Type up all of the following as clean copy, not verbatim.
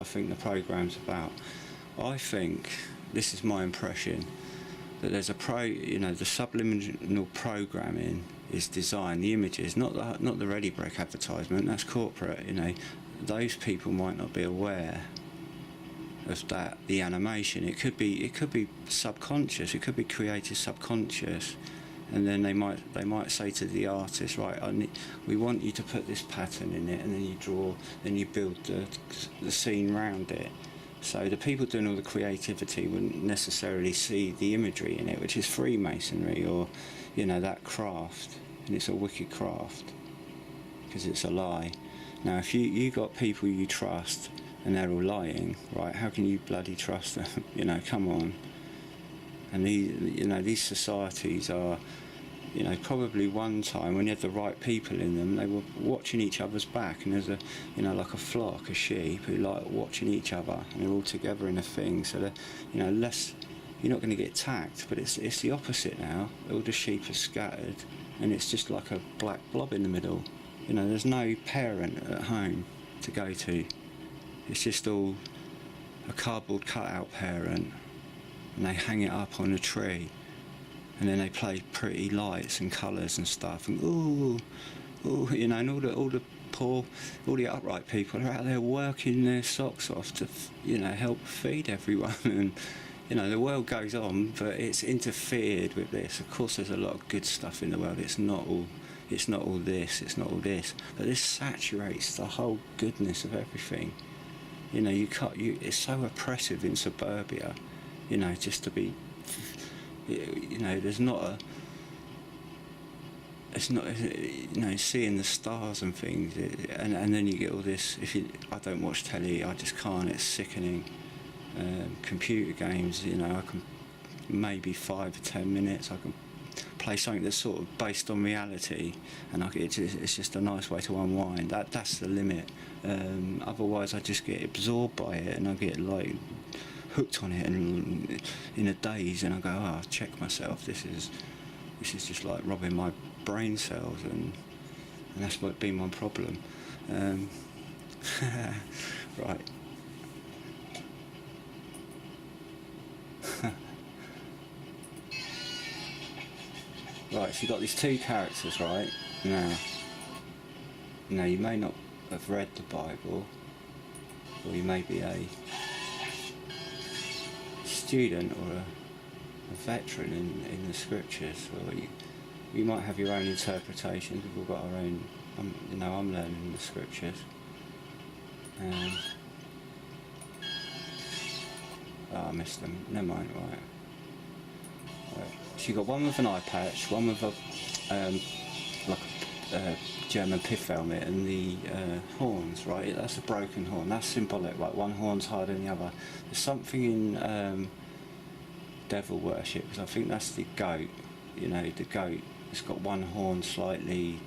I think the program's about. I think, this is my impression, that there's the subliminal programming is designed, the images, not the Ready Break advertisement, that's corporate, those people might not be aware of that, the animation. It could be subconscious, it could be created subconscious, and then they might say to the artist, right, we want you to put this pattern in it, and then you build the scene around it. So the people doing all the creativity wouldn't necessarily see the imagery in it, which is Freemasonry, or that craft, and it's a wicked craft because it's a lie. Now if you got people you trust and they're all lying, right, how can you bloody trust them? Come on. And these societies are, probably one time when you had the right people in them, they were watching each other's back, and there's like a flock of sheep who like watching each other, and they're all together in a thing, so that, less, you're not going to get attacked. But it's the opposite now. All the sheep are scattered, and it's just like a black blob in the middle. There's no parent at home to go to. It's just all a cardboard cutout parent, and they hang it up on a tree, and then they play pretty lights and colours and stuff, and and all the upright people are out there working their socks off to help feed everyone. And the world goes on, but it's interfered with this. Of course there's a lot of good stuff in the world, it's not all this, but this saturates the whole goodness of everything. It's so oppressive in suburbia, just to be, there's not a, it's not, seeing the stars and things, and then you get all this. I don't watch telly, I just can't, it's sickening. Computer games, I can, maybe 5 or 10 minutes, I can play something that's sort of based on reality, and it's just a nice way to unwind. That's the limit. Otherwise I just get absorbed by it, and I get like hooked on it, and in a daze, and I go, I'll check myself, this is just like robbing my brain cells, and that's what been my problem. Right. Right, so you've got these two characters, right? Now you may not have read the Bible, or you may be a student or a veteran in the scriptures, or you might have your own interpretations. We've all got our own. I'm learning the scriptures. I missed them. Never mind. Right. So you got one with an eye patch, one with a German pith helmet, and the horns. Right, that's a broken horn. That's symbolic. Right, one horn's higher than the other. There's something in devil worship, because I think that's the goat. The goat. It's got one horn slightly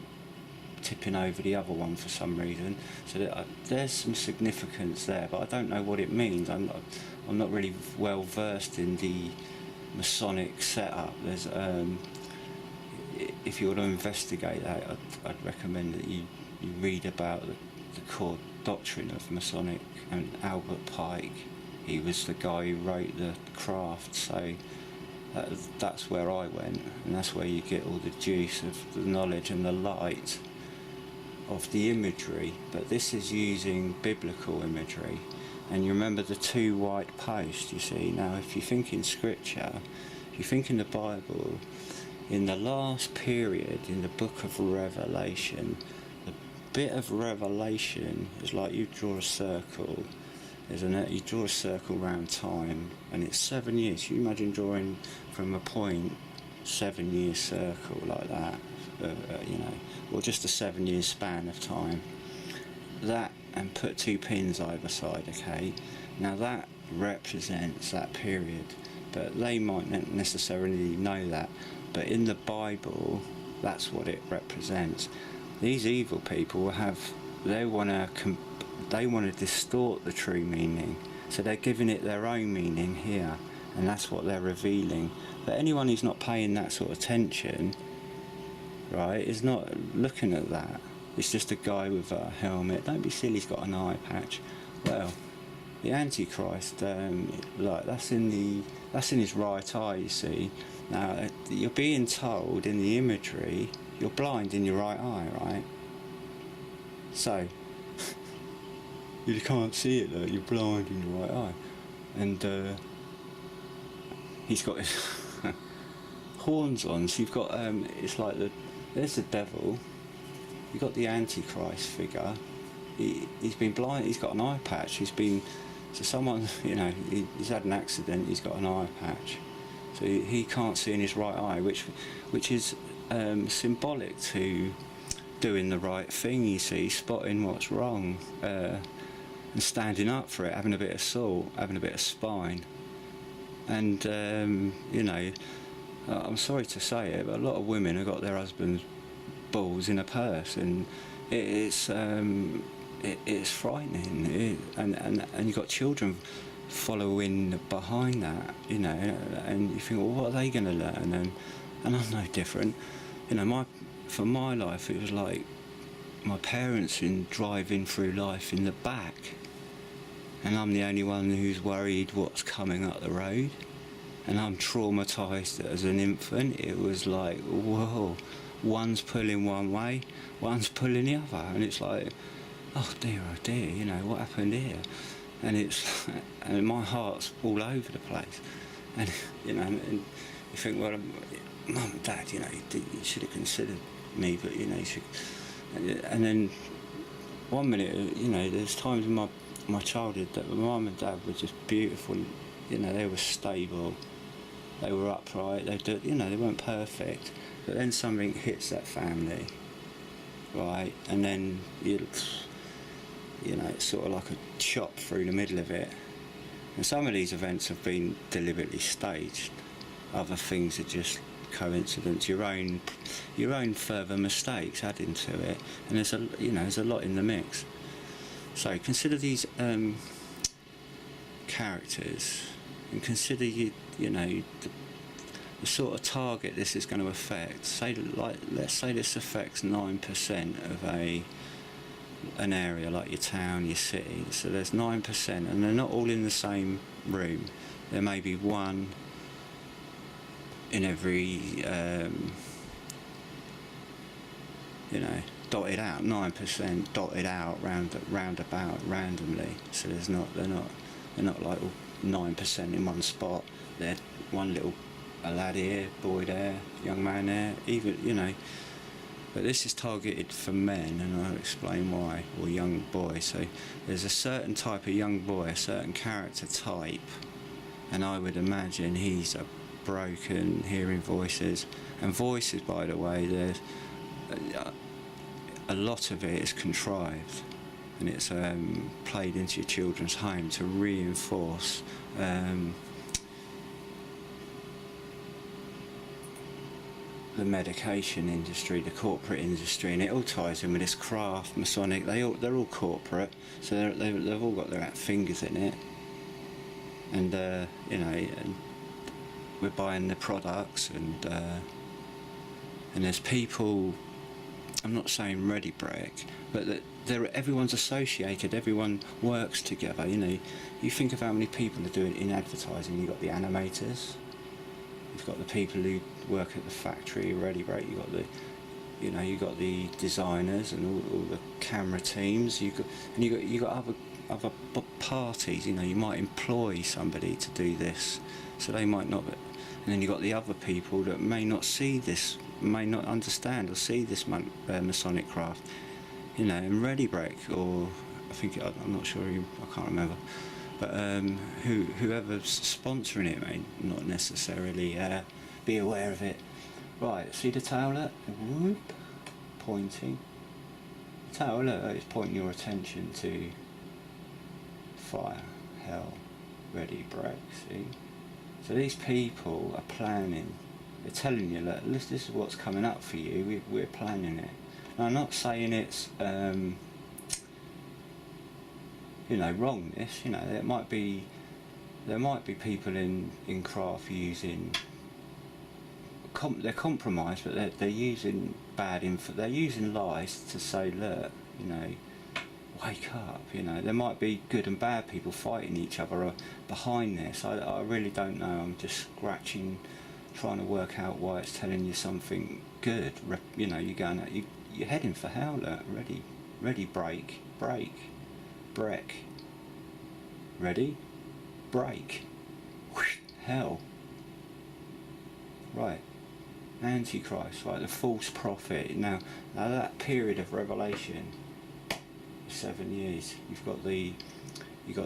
tipping over the other one for some reason. So there's some significance there, but I don't know what it means. I'm not really well versed in the Masonic setup. There's if you want to investigate that, I'd recommend that you read about the core doctrine of Masonic, and Albert Pike. He was the guy who wrote the craft, so that's where I went, and that's where you get all the juice of the knowledge and the light of the imagery. But this is using biblical imagery. And you remember the two white posts, you see. Now if you think in scripture, if you think in the Bible, in the last period, in the book of Revelation, the bit of revelation is like you draw a circle. You draw a circle around time, and it's 7 years. You imagine drawing from a point 7 year circle like that, or just a 7 year span of time. That, and put two pins either side, okay? Now that represents that period, but they might not necessarily know that. But in the Bible, that's what it represents. These evil people they want to distort the true meaning, so they're giving it their own meaning here, and that's what they're revealing. But anyone who's not paying that sort of attention, right, is not looking at that. It's just a guy with a helmet. Don't be silly, he's got an eye patch. Well, the antichrist, like that's in his right eye, you see. Now you're being told in the imagery you're blind in your right eye, right? So you can't see it though, you're blind in your right eye. And he's got his horns on, so you've got it's like there's the devil, you've got the antichrist figure. He's been blind, he's got an eye patch, so someone, he's had an accident, he's got an eye patch, so he can't see in his right eye, which is symbolic to doing the right thing, you see, spotting what's wrong, and standing up for it, having a bit of salt, having a bit of spine. And I'm sorry to say it, but a lot of women have got their husband's balls in a purse, and it's frightening. And you've got children following behind that, and you think, well, what are they going to learn? And I'm no different. For my life, it was like my parents in driving through life in the back, and I'm the only one who's worried what's coming up the road, and I'm traumatised as an infant. It was like, whoa, one's pulling one way, one's pulling the other, and it's like, oh dear, what happened here? And my heart's all over the place, and and you think, well, Mum and Dad, you should have considered me, but you should. And then one minute, there's times in my childhood that my mum and dad were just beautiful. They were stable, they were upright, they weren't perfect. But then something hits that family, right? And then it's sort of like a chop through the middle of it. And some of these events have been deliberately staged. Other things are just coincidence, your own further mistakes adding to it, and there's a lot in the mix. So consider these characters, and consider the sort of target this is going to affect. Let's say this affects 9% of an area like your town, your city. So there's 9%, and they're not all in the same room. There may be one in every dotted out, 9% dotted out roundabout randomly. So they're not like all 9% in one spot. They're one little a lad here, boy there, young man there, even but this is targeted for men, and I'll explain why, or young boy. So there's a certain type of young boy, a certain character type, and I would imagine he's a broken, hearing voices. And voices, by the way, there's a lot of it is contrived, and it's played into your children's home to reinforce the medication industry, the corporate industry, and it all ties in with this craft, Masonic. They're all corporate, so they've all got their fingers in it, and and we're buying the products, and there's people. I'm not saying ready break, but that everyone's associated. Everyone works together. You think of how many people are doing in advertising. You've got the animators. You've got the people who work at the factory, ready break. You got the designers and all the camera teams. You got other parties. You might employ somebody to do this, so they might not. And then you got the other people that may not see this, may not understand or see this Masonic craft. And ready break, or I'm not sure. I can't remember. But whoever's sponsoring it may not necessarily be aware of it. Right, see the tower? Whoop, pointing. The tower is pointing your attention to fire, hell, ready, break, see? So these people are planning. They're telling you, look, this is what's coming up for you, we're planning it. Now, I'm not saying it's wrongness. There might be people in craft using they're compromised, but they're using bad info. They're using lies to say, look, wake up, you know. There might be good and bad people fighting each other behind this. I really don't know. I'm just scratching, trying to work out why it's telling you something good. You know, you're going out, you're heading for hell. Ready, break, ready, break, hell. Right, antichrist, right, the false prophet. Now that period of revelation, 7 years, you've got the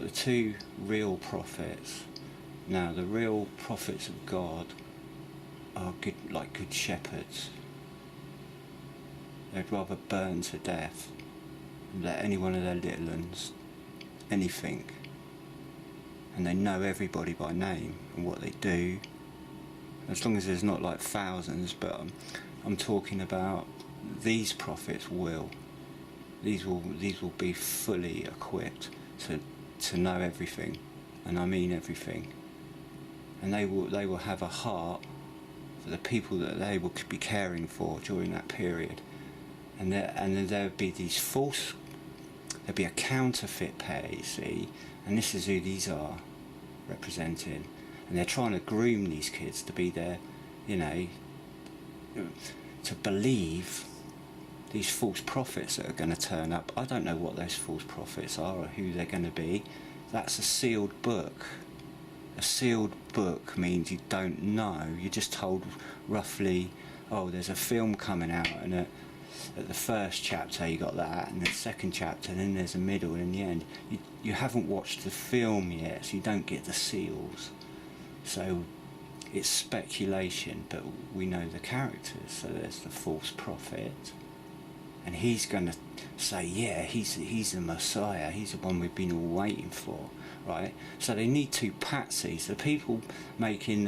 two real prophets. Now the real prophets of God are good, like good shepherds. They'd rather burn to death than let any one of their little ones anything. And they know everybody by name and what they do. As long as there's not like thousands, but I'm talking about these prophets will. These will be fully equipped to know everything, and I mean everything. And they will have a heart for the people that they will be caring for during that period. And then there would be these false. There'd be a counterfeit pair, you see, and this is who these are representing. And they're trying to groom these kids to be their, you know, to believe these false prophets that are going to turn up. I don't know what those false prophets are or who they're going to be. That's a sealed book. A sealed book means you don't know. You're just told roughly, oh, there's a film coming out, and at the first chapter you got that, and the second chapter, and then there's a middle, and in the end. You haven't watched the film yet, so you don't get the seals. So it's speculation, but we know the characters. So there's the false prophet, and he's going to say, yeah, he's the Messiah, he's the one we've been all waiting for, right? So they need two patsies. The people making,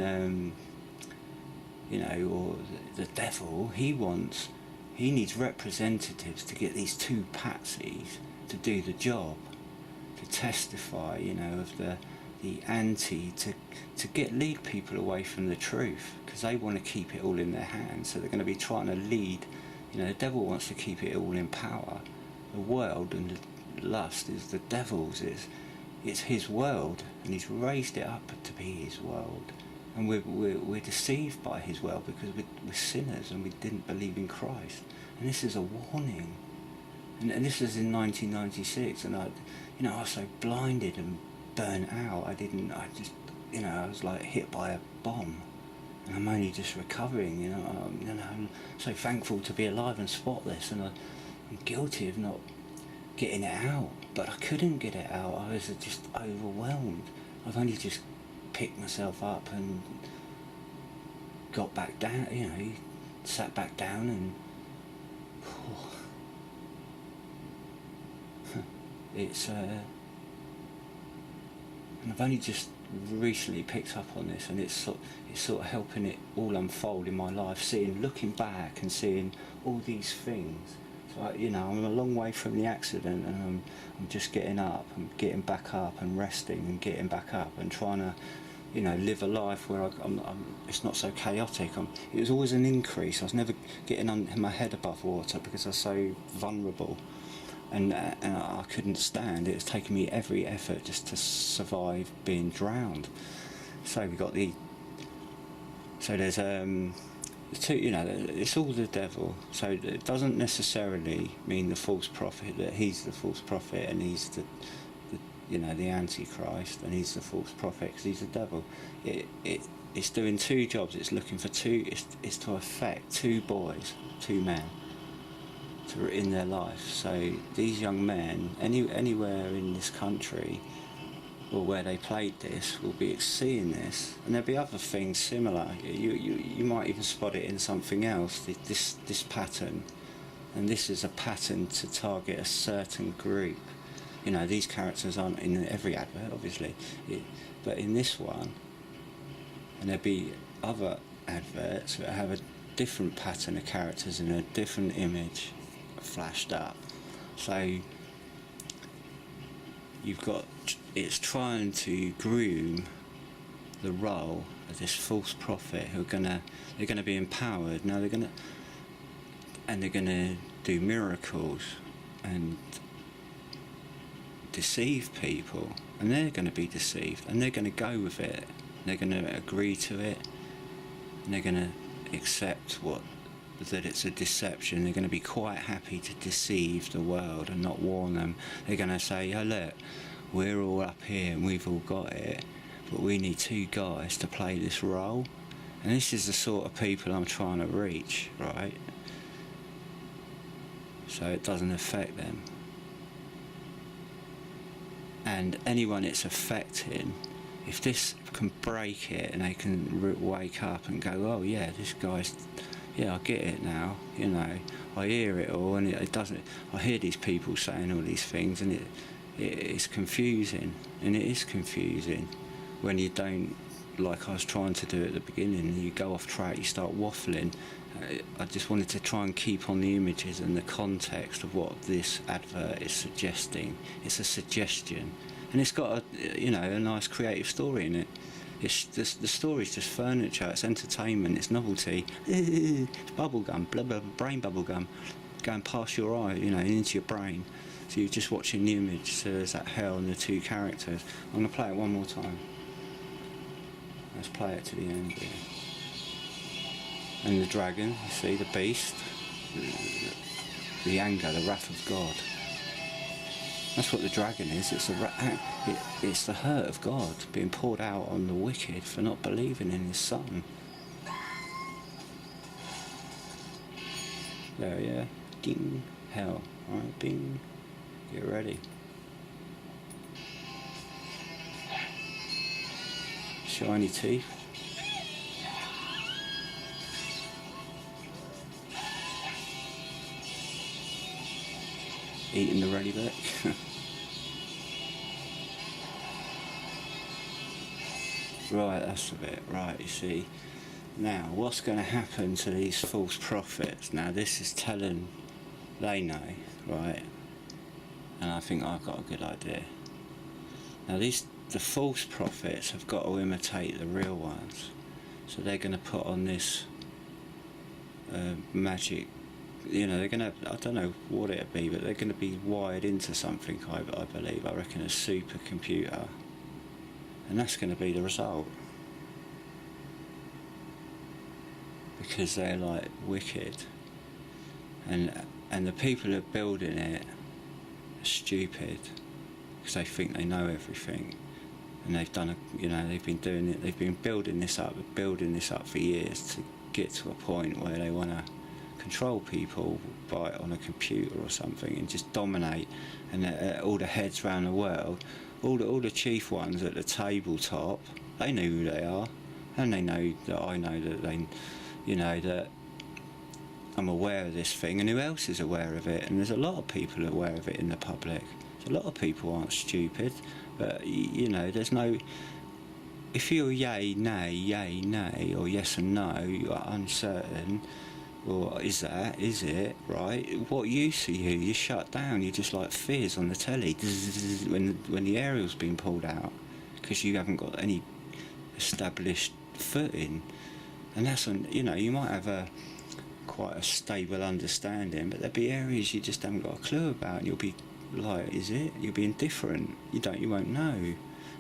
you know, or the devil, he needs representatives to get these two patsies to do the job, to testify, you know, of the to lead people away from the truth, because they want to keep it all in their hands. So they're going to be trying to lead. You know, the devil wants to keep it all in power. The world and the lust is the devil's. It's his world, and he's raised it up to be his world. And we're deceived by his world because we're sinners and we didn't believe in Christ. And this is a warning. And this is in 1996, and I was so blinded and burnt out. I was like hit by a bomb, and I'm only just recovering. I'm so thankful to be alive and spot this, and I'm guilty of not getting it out, but I couldn't get it out. I was just overwhelmed. I've only just picked myself up and got back down. Sat back down and. It's and I've only just recently picked up on this, and it's sort of helping it all unfold in my life, looking back and seeing all these things. So I'm a long way from the accident, and I'm just getting up and getting back up and resting and getting back up and trying to live a life where it's not so chaotic. It was always an increase. I was never getting my head above water because I was so vulnerable. And I couldn't stand it. It's taken me every effort just to survive being drowned. So there's two. It's all the devil. So it doesn't necessarily mean the false prophet that he's the false prophet and he's the antichrist, and he's the false prophet because he's the devil. It's doing two jobs. It's looking for two. It's to affect two boys, two men. In their life. So these young men, anywhere in this country or where they played this, will be seeing this, and there'll be other things similar. You might even spot it in something else. This pattern, and this is a pattern to target a certain group. These characters aren't in every advert, obviously, but in this one, and there'll be other adverts that have a different pattern of characters in a different image flashed up. So it's trying to groom the role of this false prophet they're gonna be empowered. Now they're gonna do miracles, and deceive people, and they're going to be deceived, and they're going to go with it, they're going to agree to it, and they're going to accept that it's a deception. They're going to be quite happy to deceive the world and not warn them. They're going to say, oh look, we're all up here and we've all got it, but we need two guys to play this role. And this is the sort of people I'm trying to reach, right? So it doesn't affect them. And anyone it's affecting, if this can break it and they can wake up and go, oh yeah, this guy's, yeah, I get it now, you know, I hear it all, and it doesn't, I hear these people saying all these things, and it's confusing, and it is confusing when you don't, like I was trying to do at the beginning, you go off track, you start waffling. I just wanted to try and keep on the images and the context of what this advert is suggesting. It's a suggestion, and it's got a nice creative story in it. It's just, the story's just furniture, it's entertainment, it's novelty. It's bubblegum, blah blah, brain bubblegum, going past your eye, into your brain. So you're just watching the image. So there's that hell and the two characters. I'm gonna play it one more time. Let's play it to the end here. And the dragon, you see, the beast, the anger, the wrath of God. That's what the dragon is. It's the hurt of God being poured out on the wicked for not believing in his son. There, yeah. Ding. Hell. Alright, bing. Get ready. Shiny teeth. Eating the ready back. Right, that's a bit. Right, you see. Now, what's going to happen to these false prophets? Now, this is telling they know, right? And I think I've got a good idea. Now, the false prophets have got to imitate the real ones. So they're going to put on this magic, they're going to, I don't know what it'll be, but they're going to be wired into something, I believe. I reckon a supercomputer. And that's going to be the result. Because they're like wicked. And the people who are building it are stupid. Because they think they know everything. And they've done they've been doing it, they've been building this up for years to get to a point where they want to control people on a computer or something and just dominate. And all the heads around the world, all the chief ones at the tabletop, they know who they are, and they know that I know that that I'm aware of this thing, and who else is aware of it? And there's a lot of people aware of it in the public. A lot of people aren't stupid, but there's no. If you're yay, nay, or yes and no, you are uncertain. Or is it, right? What use are you? You're shut down. You're just like Fizz on the telly when the aerial's been pulled out because you haven't got any established footing. And that's you might have quite a stable understanding, but there'll be areas you just haven't got a clue about, and you'll be like, is it? You'll be indifferent. You won't know.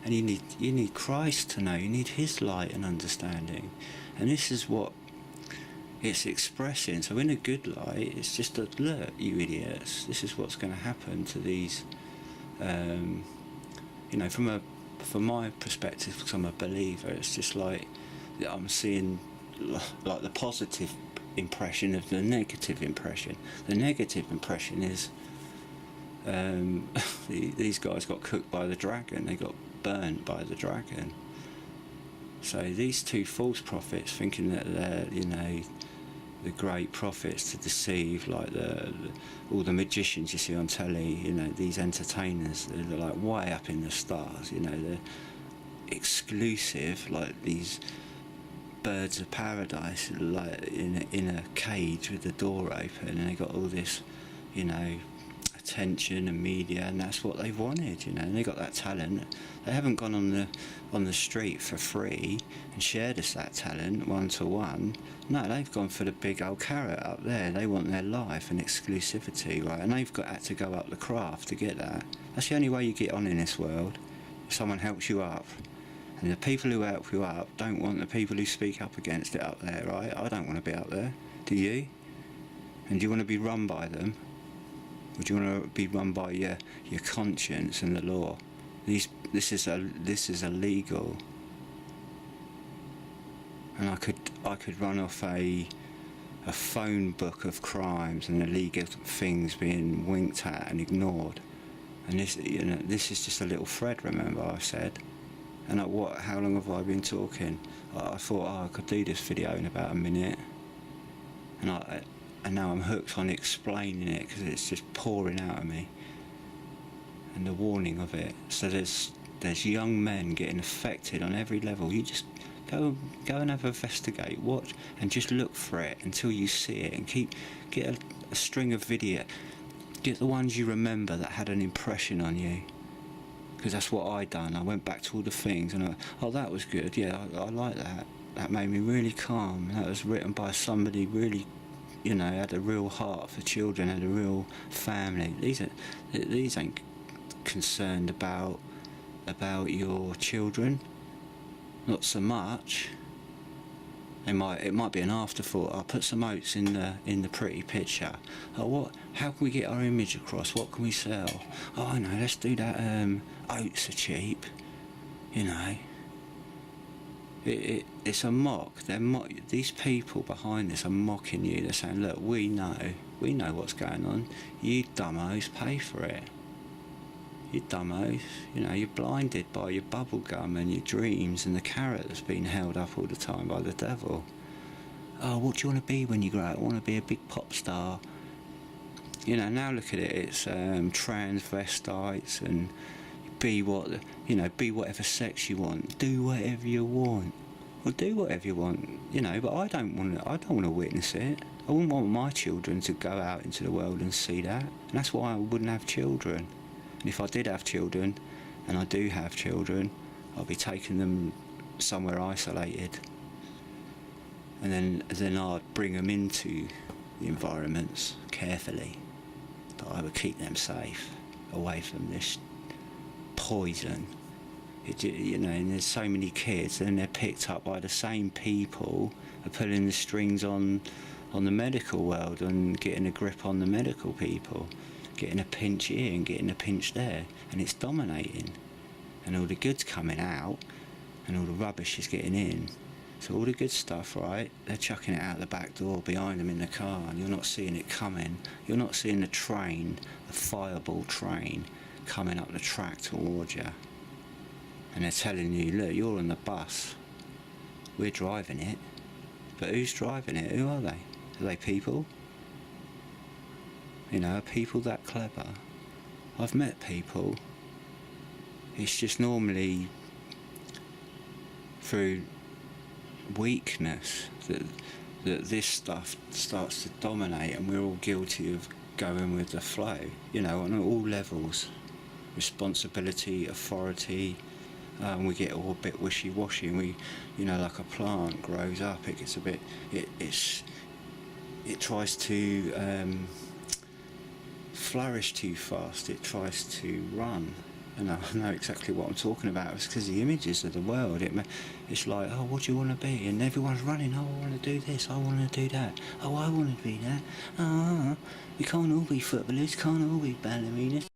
And you need Christ to know. You need His light and understanding. And this is what it's expressing. So in a good light, it's just a look, you idiots. This is what's going to happen to these. From my perspective, because I'm a believer, it's just like I'm seeing like the positive impression of the negative impression. The negative impression is these guys got cooked by the dragon. They got burnt by the dragon. So these two false prophets, thinking that they're the great prophets to deceive, like all the magicians you see on telly, these entertainers, they're like way up in the stars, they're exclusive, like these birds of paradise, like in a cage with the door open, and they got all this, attention and media, and that's what they've wanted, you know, and they got that talent. They haven't gone on the street for free and shared us that talent one to one. No, they've gone for the big old carrot up there. They want their life and exclusivity, right? And they've had to go up the craft to get that. That's the only way you get on in this world. If someone helps you up. And the people who help you up don't want the people who speak up against it up there, right? I don't want to be up there. Do you? And do you want to be run by them? Or do you want to be run by your conscience and the law? This is illegal. And I could run off a phone book of crimes and illegal things being winked at and ignored. And this, you know, this is just a little thread. Remember, I said. And how long have I been talking? I thought, I could do this video in about a minute. And now I'm hooked on explaining it because it's just pouring out of me. And the warning of it. So there's young men getting affected on every level. You just go and have investigate, watch, and just look for it until you see it, and get a string of video. Get the ones you remember that had an impression on you. Because that's what I done. I went back to all the things and that was good. Yeah, I like that. That made me really calm. That was written by somebody really, you know, had a real heart for children, had a real family. These ain't concerned about your children. Not so much. It might be an afterthought. I'll put some oats in the pretty picture. How can we get our image across? What can we sell? Oh, I know. Let's do that. Oats are cheap. You know. It's a mock. These people behind this are mocking you. They're saying, look, we know what's going on. You dummos, pay for it. You dummos, you know, you're blinded by your bubble gum and your dreams and the carrot that's been held up all the time by the devil. Oh, what do you want to be when you grow up? I want to be a big pop star. You know, now look at it, it's transvestites and be whatever sex you want. Do whatever you want. Well, do whatever you want, you know, but I don't want to witness it. I wouldn't want my children to go out into the world and see that. And that's why I wouldn't have children. And if I did have children, and I do have children, I'll be taking them somewhere isolated. And then I'd bring them into the environments carefully. But I would keep them safe, away from this poison. You know, and there's so many kids, and they're picked up by the same people are pulling the strings on the medical world and getting a grip on the medical people. Getting a pinch here and getting a pinch there, and it's dominating, and all the good's coming out and all the rubbish is getting in. So all the good stuff, right, they're chucking it out the back door behind them in the car, and you're not seeing it coming. You're not seeing the train, the fireball train, coming up the track towards you, and they're telling you, look, you're on the bus, we're driving it. But who's driving it? Who are they? Are they people? You know, are people that clever? I've met people. It's just normally through weakness that this stuff starts to dominate, and we're all guilty of going with the flow, you know, on all levels. Responsibility, authority, we get all a bit wishy-washy, and we, you know, like a plant grows up, it gets a bit, it tries to flourish too fast, it tries to run. And I know exactly what I'm talking about. It's because the images of the world, it's like, oh, what do you want to be? And everyone's running, oh, I want to do this, I want to do that, oh, I want to be that, we can't all be footballers, can't all be ballerinas.